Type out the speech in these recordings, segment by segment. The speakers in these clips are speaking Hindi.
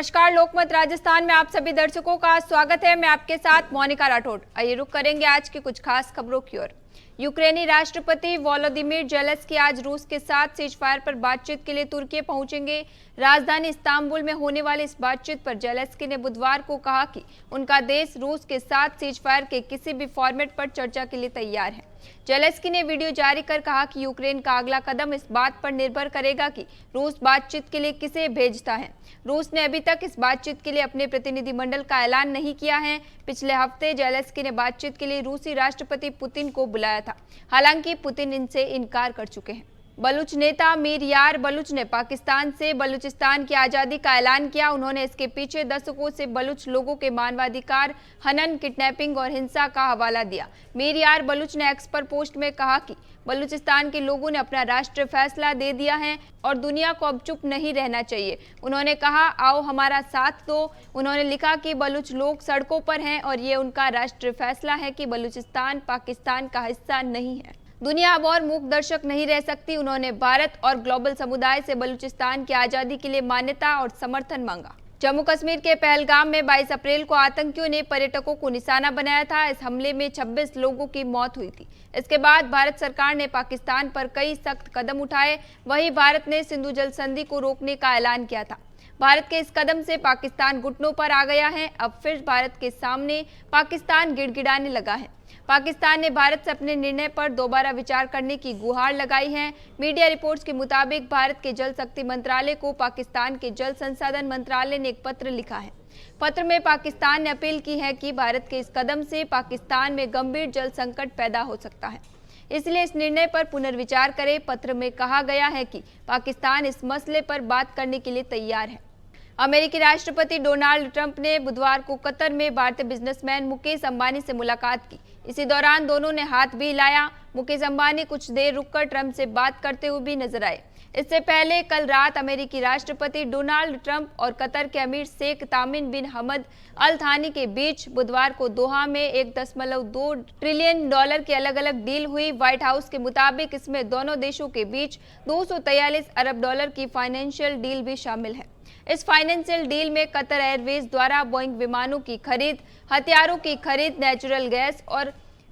नमस्कार, लोकमत राजस्थान में आप सभी दर्शकों का स्वागत है। मैं आपके साथ मोनिका राठौड़। आइए रुक करेंगे आज की कुछ खास खबरों की ओर। यूक्रेनी राष्ट्रपति वोलोदिमीर जेलेंस्की आज रूस के साथ सीजफायर पर बातचीत के लिए तुर्की पहुंचेंगे। राजधानी इस्तांबुल में होने वाली इस बातचीत पर जेलेंस्की ने बुधवार को कहा कि उनका देश रूस के साथ सीजफायर के किसी भी फॉर्मेट पर चर्चा के लिए तैयार है। जेलेंस्की ने वीडियो जारी कर कहा कि यूक्रेन का अगला कदम इस बात पर निर्भर करेगा कि रूस बातचीत के लिए किसे भेजता है। रूस ने अभी तक इस बातचीत के लिए अपने प्रतिनिधिमंडल का ऐलान नहीं किया है। पिछले हफ्ते जेलेंस्की ने बातचीत के लिए रूसी राष्ट्रपति पुतिन को बुलाया था, हालांकि पुतिन इनसे इनकार कर चुके हैं। बलूच नेता मीर यार बलूच ने पाकिस्तान से बलूचिस्तान की आज़ादी का ऐलान किया। उन्होंने इसके पीछे दशकों से बलूच लोगों के मानवाधिकार हनन, किडनैपिंग और हिंसा का हवाला दिया। मीर यार बलूच ने एक्स पर पोस्ट में कहा कि बलूचिस्तान के लोगों ने अपना राष्ट्रीय फैसला दे दिया है और दुनिया को अब चुप नहीं रहना चाहिए। उन्होंने कहा, आओ हमारा साथ दो। उन्होंने लिखा कि बलूच लोग सड़कों पर हैं और ये उनका राष्ट्रीय फैसला है कि बलूचिस्तान पाकिस्तान का हिस्सा नहीं है। दुनिया अब और मूक दर्शक नहीं रह सकती। उन्होंने भारत और ग्लोबल समुदाय से बलूचिस्तान की आज़ादी के लिए मान्यता और समर्थन मांगा। जम्मू कश्मीर के पहलगाम में 22 अप्रैल को आतंकियों ने पर्यटकों को निशाना बनाया था। इस हमले में 26 लोगों की मौत हुई थी। इसके बाद भारत सरकार ने पाकिस्तान पर कई सख्त कदम उठाए। वहीं भारत ने सिंधु जल संधि को रोकने का ऐलान किया था। भारत के इस कदम से पाकिस्तान घुटनों पर आ गया है। अब फिर भारत के सामने पाकिस्तान गिड़गिड़ाने लगा है। पाकिस्तान ने भारत से अपने निर्णय पर दोबारा विचार करने की गुहार लगाई है। मीडिया रिपोर्ट्स के मुताबिक भारत के जल शक्ति मंत्रालय को पाकिस्तान के जल संसाधन मंत्रालय ने एक पत्र लिखा है। पत्र में पाकिस्तान ने अपील की है कि भारत के इस कदम से पाकिस्तान में गंभीर जल संकट पैदा हो सकता है, इसलिए इस निर्णय पर पुनर्विचार करें। पत्र में कहा गया है कि पाकिस्तान इस मसले पर बात करने के लिए तैयार है। अमेरिकी राष्ट्रपति डोनाल्ड ट्रंप ने बुधवार को कतर में भारतीय बिजनेसमैन मुकेश अंबानी से मुलाकात की। इसी दौरान दोनों ने हाथ भी हिलाया। मुकेश अंबानी कुछ देर रुककर ट्रंप से बात करते हुए भी नजर आए। इससे पहले कल रात अमेरिकी राष्ट्रपति डोनाल्ड ट्रंप और कतर के अमीर शेख तामिम बिन हमद अल थानी के बीच बुधवार को दोहा में $1.2 ट्रिलियन की अलग अलग डील हुई। व्हाइट हाउस के मुताबिक इसमें दोनों देशों के बीच $243 अरब की फाइनेंशियल डील भी शामिल है। इस फाइनेंशियल डील में कतर एयरवेज द्वारा बोइंग विमानों की खरीद, हथियारों की खरीद, नेचुरल गैस और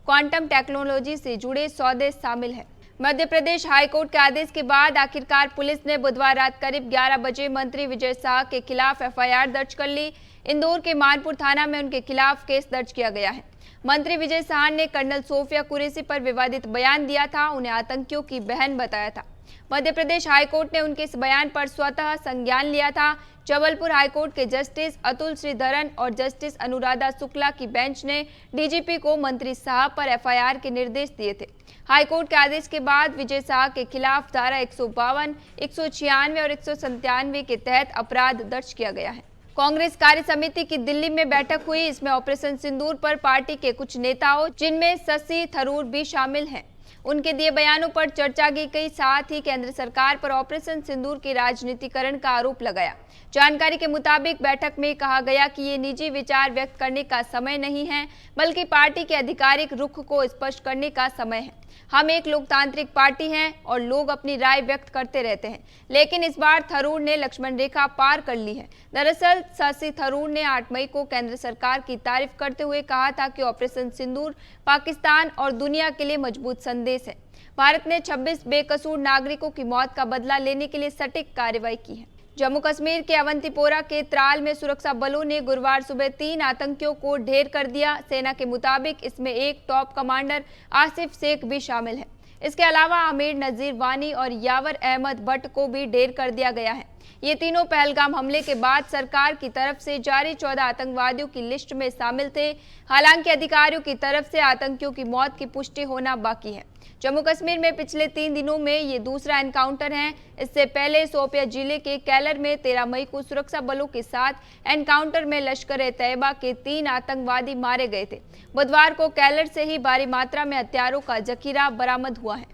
क्वांटम टेक्नोलॉजी से जुड़े सौदे शामिल हैं। मध्य प्रदेश हाईकोर्ट के आदेश के बाद आखिरकार पुलिस ने बुधवार रात करीब 11 बजे मंत्री विजय शाह के खिलाफ एफआईआर दर्ज कर ली। इंदौर के मानपुर थाना में उनके खिलाफ केस दर्ज किया गया है। मंत्री विजय शाह ने कर्नल सोफिया कुरैशी पर विवादित बयान दिया था, उन्हें आतंकियों की बहन बताया था। मध्य प्रदेश हाईकोर्ट ने उनके इस बयान पर स्वतः संज्ञान लिया था। जबलपुर हाईकोर्ट के जस्टिस अतुल श्रीधरन और जस्टिस अनुराधा शुक्ला की बेंच ने डीजीपी को मंत्री शाह पर एफआईआर के निर्देश दिए थे। हाईकोर्ट के आदेश के बाद विजय शाह के खिलाफ धारा 152, 196 और 197 के तहत अपराध दर्ज किया गया है। कांग्रेस कार्य समिति की दिल्ली में बैठक हुई। इसमें ऑपरेशन सिंदूर पर पार्टी के कुछ नेताओं, जिनमें शशि थरूर भी शामिल हैं, उनके दिए बयानों पर चर्चा की गई। साथ ही केंद्र सरकार पर ऑपरेशन सिंदूर के राजनीतिकरण का आरोप लगाया। जानकारी के मुताबिक बैठक में कहा गया कि ये निजी विचार व्यक्त करने का समय नहीं है, बल्कि पार्टी के आधिकारिक रुख को स्पष्ट करने का समय है। हम एक लोकतांत्रिक पार्टी हैं और लोग अपनी राय व्यक्त करते रहते हैं, लेकिन इस बार थरूर ने लक्ष्मण रेखा पार कर ली है। दरअसल शशि थरूर ने 8 मई को केंद्र सरकार की तारीफ करते हुए कहा था कि ऑपरेशन सिंदूर पाकिस्तान और दुनिया के लिए मजबूत संदेश है। भारत ने 26 बेकसूर नागरिकों की मौत का बदला लेने के लिए सटीक कार्रवाई की है। जम्मू कश्मीर के अवंतीपोरा के त्राल में सुरक्षा बलों ने गुरुवार सुबह 3 आतंकियों को ढेर कर दिया। सेना के मुताबिक इसमें एक टॉप कमांडर आसिफ शेख भी शामिल है। इसके अलावा आमिर नजीर वानी और यावर अहमद भट्ट को भी ढेर कर दिया गया है। ये तीनों पहलगाम हमले के बाद सरकार की तरफ से जारी 14 आतंकवादियों की लिस्ट में शामिल थे। हालांकि अधिकारियों की तरफ से आतंकियों की मौत की पुष्टि होना बाकी है। जम्मू कश्मीर में पिछले 3 दिनों में ये दूसरा एनकाउंटर है। इससे पहले शोपियां जिले के कैलर में 13 मई को सुरक्षा बलों के साथ एनकाउंटर में लश्कर-ए-तैयबा के 3 आतंकवादी मारे गए थे। बुधवार को कैलर से ही भारी मात्रा में हथियारों का जखीरा बरामद हुआ है।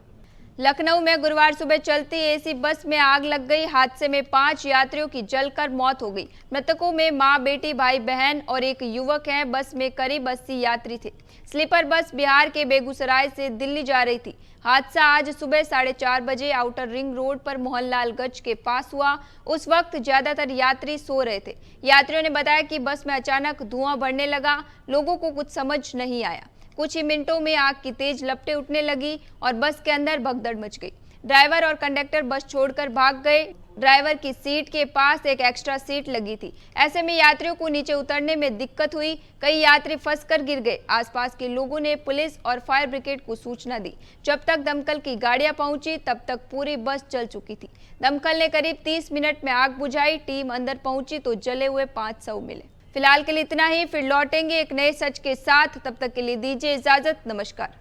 लखनऊ में गुरुवार सुबह चलती एसी बस में आग लग गई। हादसे में 5 यात्रियों की जलकर मौत हो गई। मृतकों में मां, बेटी, भाई, बहन और एक युवक हैं। बस में करीब 80 यात्री थे। स्लीपर बस बिहार के बेगूसराय से दिल्ली जा रही थी। हादसा आज सुबह 4:30 बजे आउटर रिंग रोड पर मोहनलालगंज के पास हुआ। उस वक्त ज्यादातर यात्री सो रहे थे। यात्रियों ने बताया कि बस में अचानक धुआं बढ़ने लगा। लोगों को कुछ समझ नहीं आया। कुछ ही मिनटों में आग की तेज लपटें उठने लगी और बस के अंदर भगदड़ मच गई। ड्राइवर और कंडक्टर बस छोड़कर भाग गए। ड्राइवर की सीट के पास एक एक्स्ट्रा सीट लगी थी। ऐसे में यात्रियों को नीचे उतरने में दिक्कत हुई। कई यात्री फंसकर गिर गए। आसपास के लोगों ने पुलिस और फायर ब्रिगेड को सूचना दी। जब तक दमकल की गाड़ियां पहुंची तब तक पूरी बस जल चुकी थी। दमकल ने करीब 30 मिनट में आग बुझाई। टीम अंदर पहुंची तो जले हुए 5 शव मिले। फिलहाल के लिए इतना ही। फिर लौटेंगे एक नए सच के साथ। तब तक के लिए दीजिए इजाजत। नमस्कार।